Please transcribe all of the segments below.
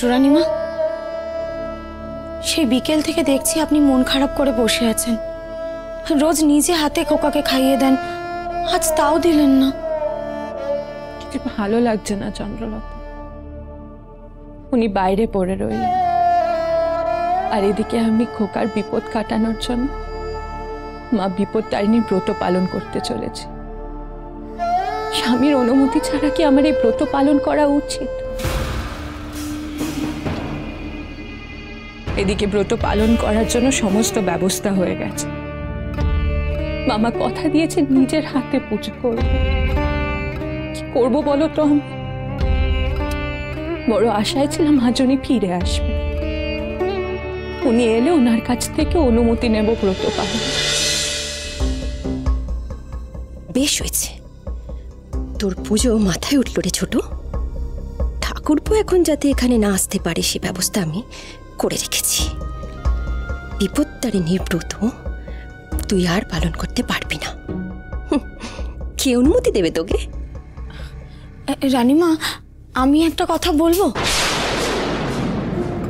ছোট রানীমা, সেই বিকেল থেকে দেখছি আপনি মন খারাপ করে বসে আছেন। রোজ নিজে হাতে খোকাকে খাইয়ে দেন, আজ তাও দিলেন না। ভালো লাগছে না চন্দ্রলতা, উনি বাইরে পড়ে রইলেন, আর এদিকে আমি খোকার বিপদ কাটানোর জন্য মা বিপদতারিণীর ব্রত পালন করতে চলেছি। স্বামীর অনুমতি ছাড়া কি আমার এই ব্রত পালন করা উচিত? এদিকে ব্রত পালন করার জন্য সমস্ত ব্যবস্থা হয়ে গেছে। মামা কথা দিয়েছে নিজের হাতে পুজো করব। কি করবো বলো তো? আমি বড় আশায় ছিলাম আজ উনি ফিরে আসবে, উনি এলে ওনার কাছ থেকে অনুমতি নেব ব্রত পালন। বেশ হয়েছে, তোর পুজো মাথায় উঠল রে ছোট। ঠাকুরপো এখন যাতে এখানে না আসতে পারে সে ব্যবস্থা আমি করে রেখেছি। বিপদতারিণীর ব্রত তুই আর পালন করতে পারবি না। কে অনুমতি দেবে তোকে? রানীমা, আমি একটা কথা বলবো।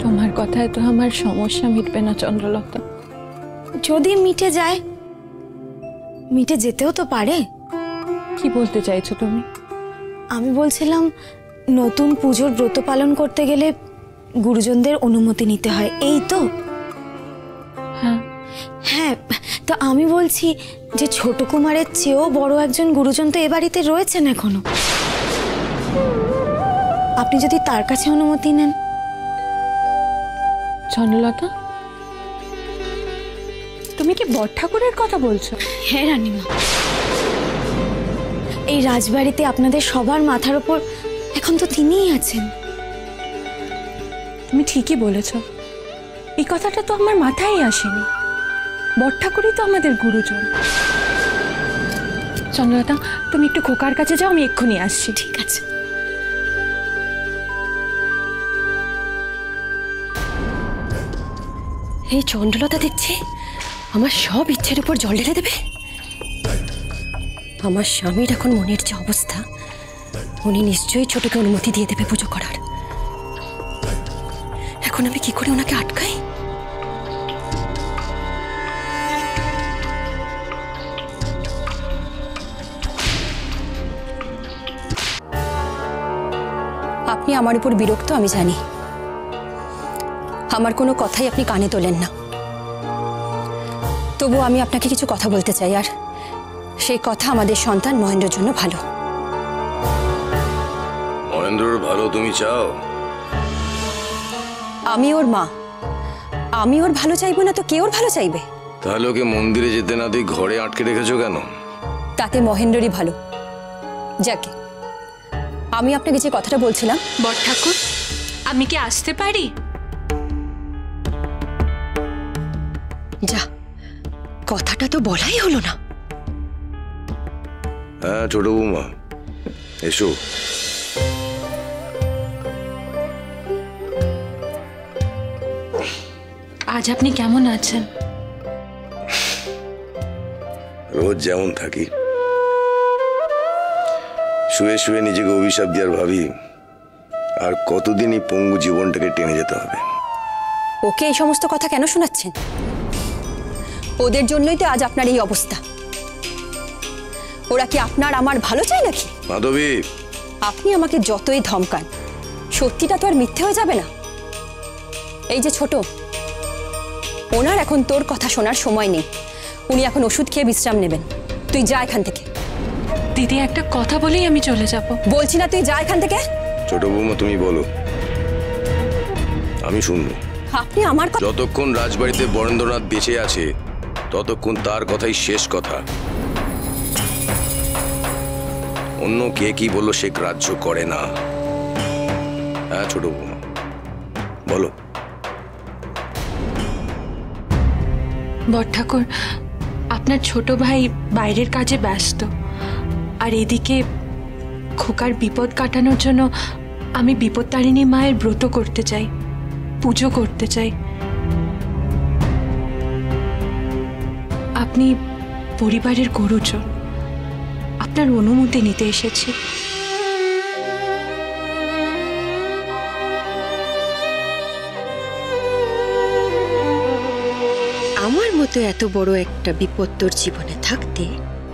তোমার কথায় তো আমার সমস্যা মিটবে না চন্দ্রলতা। যদি মিটে যায়, মিটে যেতেও তো পারে। কি বলতে চাইছো তুমি? আমি বলছিলাম, নতুন পুজোর ব্রত পালন করতে গেলে গুরুজনদের অনুমতি নিতে হয়, এই তো? হ্যাঁ হ্যাঁ, তো আমি বলছি যে ছোট কুমারের চেয়েও বড় একজন গুরুজন তো এ বাড়িতে রয়েছেন এখনো। আপনি যদি তার কাছে অনুমতি নেন। চন্দ্রলতা, তুমি কি বড় ঠাকুরের কথা বলছো? হ্যাঁ রানীমা, এই রাজবাড়িতে আপনাদের সবার মাথার উপর এখন তো তিনিই আছেন। তুমি ঠিকই বলেছ, এই কথাটা তো আমার মাথায় আসেনি। বড় ঠাকুরই তো আমাদের গুরুজন। চন্দ্রলতা, তুমি একটু খোকার কাছে যাও, আমি এক্ষুনি আসছি। ঠিক আছে। এই চন্দ্রলতা দেখছি আমার সব ইচ্ছের উপর জল ঢেলে দেবে। আমার স্বামীর এখন মনের যে অবস্থা, উনি নিশ্চয়ই ছোটকে অনুমতি দিয়ে দেবে পুজো করার। এখন আমি কি করে ওনাকে আটকাই? আপনি আমার উপর বিরক্ত আমি জানি, আমার কোনো কথাই আপনি কানে তোলেন না। তবু আমি আপনাকে কিছু কথা বলতে চাই, আর সেই কথা আমাদের সন্তান মহেন্দ্রের জন্য ভালো। মহেন্দ্রর ভালো তুমি চাও? আমি ওর মা, আমি ওর ভালো চাইবো না তো কে ওর ভালো চাইবে? তাহলে ওকে মন্দিরে যেতে না দিয়ে ঘরে আটকে রেখেছো কেন? তাতে মহেন্দ্রই ভালো। যাকে আমি আপনাকে যে কথাটা বলছিলাম। বড় ঠাকুর, আমি কি আসতে পারি? যা, কথাটা তো বলাই হলো না। হ্যাঁ ছোট বৌমা, এসো। আজ আপনি কেমন আছেন? রোজ যেমন থাকি, শুয়ে শুয়ে নিজেকে অভিশাপ দেওয়ার ভাবি আর কতদিনই পঙ্গু জীবনটাকে টেনে যেতে হবে। ওকে এই সমস্ত কথা কেন শোনাচ্ছেন? ওদের জন্যই তো আজ আপনার এই অবস্থা। ওরা কি আপনার আমার ভালো চায় নাকি? মাধবী, আপনি আমাকে যতই ধমকান, সত্যিটা তো আর মিথ্যে হয়ে যাবে না। এই যে ছোট, ওনার এখন তোর কথা শোনার সময় নেই। উনি এখন ওষুধ খেয়ে বিশ্রাম নেবেন। তুই যা এখান থেকে। দিদি, একটা কথা বলেই আমি চলে যাব। বলছি না তুই যা এখান থেকে। ছোট বৌমা তুমি বলো, আমি শুনবো। আপনি আমার কথা। যতক্ষণ রাজবাড়িতে বরেন্দ্রনাথ বেঁচে আছে ততক্ষণ তার কথাই শেষ কথা। অন্য কে কি বললো সে গ্রাহ্য করে না। হ্যাঁ ছোট বৌমা বলো। বড় ঠাকুর, আপনার ছোট ভাই বাইরের কাজে ব্যস্ত, আর এদিকে খোকার বিপদ কাটানোর জন্য আমি বিপদতারিণী মায়ের ব্রত করতে চাই, পুজো করতে চাই। আপনি পরিবারের গুরুজন, আপনার অনুমতি নিতে এসেছি। মতো এত বড় একটা বিপদ তোর জীবনে থাকতে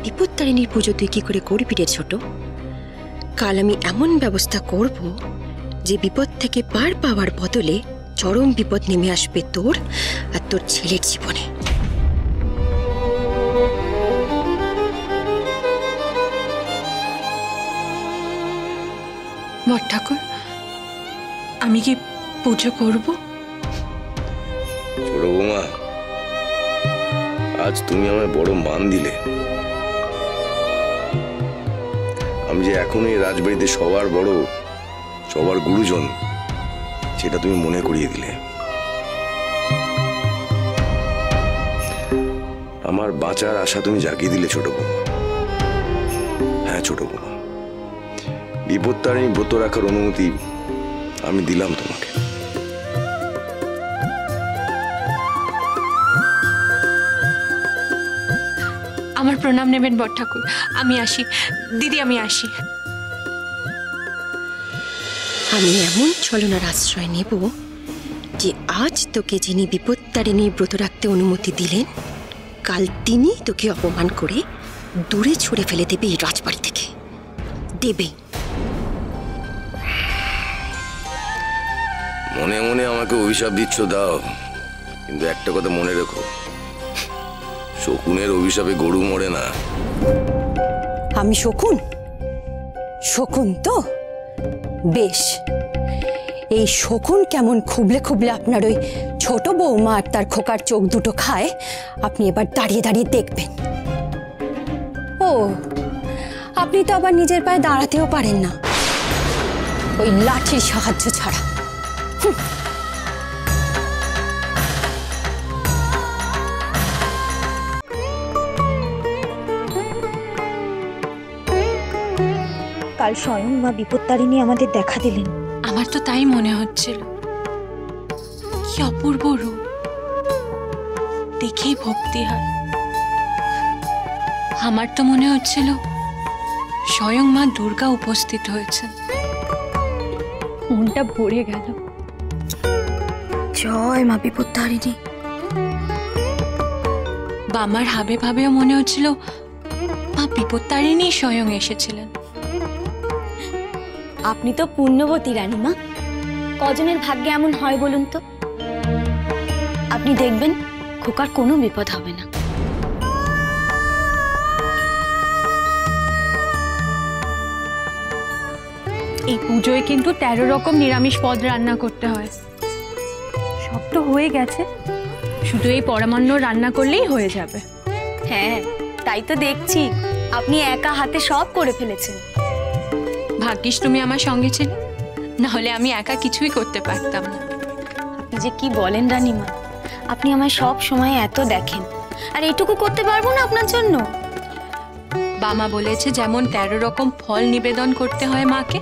বিপত্তারিণীর পুজো তুই কি করে করবি রে ছোট? কাল আমি এমন ব্যবস্থা করব যে বিপদ থেকে পার পাওয়ার বদলে চরম বিপদ নেমে আসবে তোর আর তোর ছেলের জীবনে। বড় ঠাকুর, আমি কি পুজো করব? ছোট বৌমা, আজ তুমি আমায় বড় মান দিলে। আমি যে এখন এই রাজবাড়িতে সবার বড়, সবার গুরুজন, সেটা তুমি মনে করিয়ে দিলে। আমার বাঁচার আশা তুমি জাগিয়ে দিলে ছোট বৌমা। হ্যাঁ ছোট বৌমা, বিপত্তারিণী ব্রত রাখার অনুমতি আমি দিলাম তোমাকে। আমার প্রণাম নেবেন বড় ঠাকুর। আমি আসি দিদি, আমি আসি। আমি এমন ছলনার আশ্রয় নেব যে আজ তোকে যিনি বিপত্তারিণীর ব্রত রাখতে অনুমতি দিলেন, কাল তিনি তোকে অপমান করে দূরে ছুঁড়ে ফেলে দেবে এই রাজবাড়ি থেকে। দেবে। মনে মনে আমাকে অভিশাপ দিচ্ছ দাও, কিন্তু একটা কথা মনে রেখো, শকুনের অভিশাপে গরু মরে না। আমি শকুন? শকুন তো বেশ, এই শকুন কেমন খুবলে খুবলে আপনার ওই ছোট বৌমা আর তার খোকার চোখ দুটো খায়, আপনি এবার দাঁড়িয়ে দাঁড়িয়ে দেখবেন। ও, আপনি তো আবার নিজের পায়ে দাঁড়াতেও পারেন না ওই লাঠির সাহায্য ছাড়া। কাল স্বয়ং মা বিপত্তারিণী আমাদের দেখা দিলেন। আমার তো তাই মনে হচ্ছিল। কি অপূর্ব রূপ, দেখেই ভক্তি হয়। আমার তো মনে হচ্ছিল স্বয়ং মা দুর্গা উপস্থিত হয়েছেন। মনটা ভরে গেল। জয় মা বিপত্তারিণী। বামার হাবে ভাবেও মনে হচ্ছিল মা বিপত্তারিণী স্বয়ং এসেছিলেন। আপনি তো পুণ্যবতী রানীমা, কজনের ভাগ্যে এমন হয় বলুন তো? আপনি দেখবেন খোকার কোনো বিপদ হবে না। এই পুজোয় কিন্তু 13 রকম নিরামিষ পদ রান্না করতে হয়। সব তো হয়ে গেছে, শুধু এই পরমান্ন রান্না করলেই হয়ে যাবে। হ্যাঁ, তাই তো দেখছি আপনি একা হাতে সব করে ফেলেছেন। ভাগ্যিস তুমি আমার সঙ্গে ছিলে, না হলে আমি একা কিছুই করতে পারতাম না। আপনি যে কি বলেন রানীমা, আপনি আমায় সব সময় এত দেখেন, আর এটুকু করতে পারবো না আপনার জন্য? বামা বলেছে যেমন 13 রকম ফল নিবেদন করতে হয় মাকে,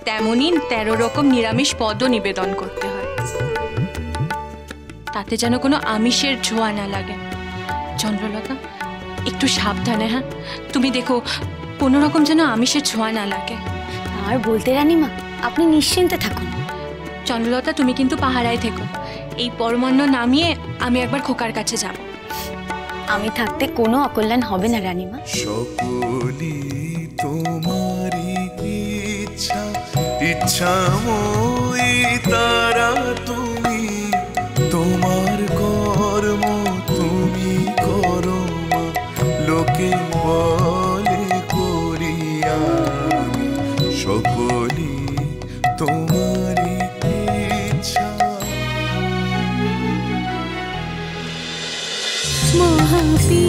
তেমনই 13 রকম নিরামিষ পদও নিবেদন করতে হয়, তাতে যেন কোনো আমিষের ছোঁয়া না লাগে। চন্দ্রলতা, একটু সাবধানে। হ্যাঁ, তুমি দেখো কোনো রকম যেন আমিষের ছোঁয়া না লাগে। আর বলতে রানীমা, আপনি নিশ্চিন্তে থাকুন। চন্দ্রলতা, তুমি কিন্তু পাহারায় থেকো। এই পরমান্ন নামিয়ে আমি একবার খোকার কাছে যাব। আমি থাকতে কোনো অকল্যাণ হবে না রানীমা। সকলি তোমারি ইচ্ছা, ইচ্ছাময়ী তারা তুমি, তোমার কর্ম তুমি করো মা, লোকে বলে করি আমি, সকলি তোমারি ইচ্ছা। মহাপি